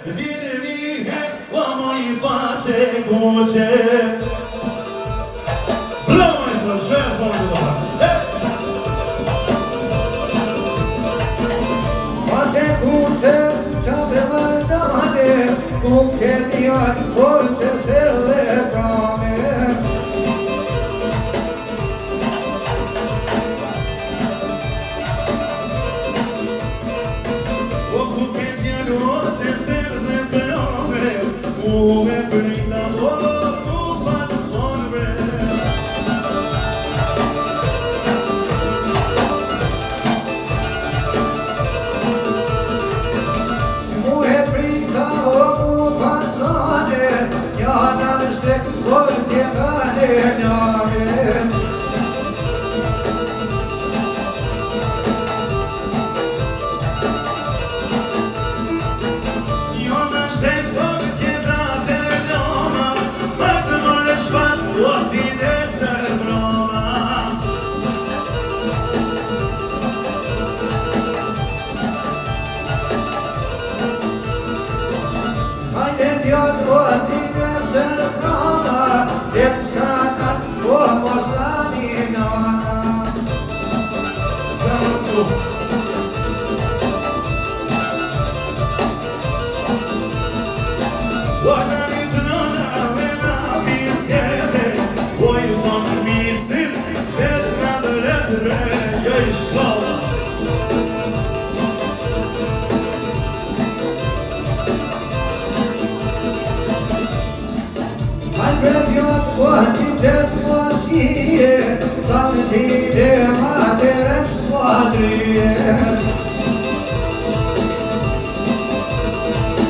Vieni o moi face cuce. Bravo maestro, gesto Face cuce, ciao guardare, con che Dio forse se le prome. It's got como slanina. What I need to know now when I be scared. Boy, you want me still? There's another Saltire madre quadrie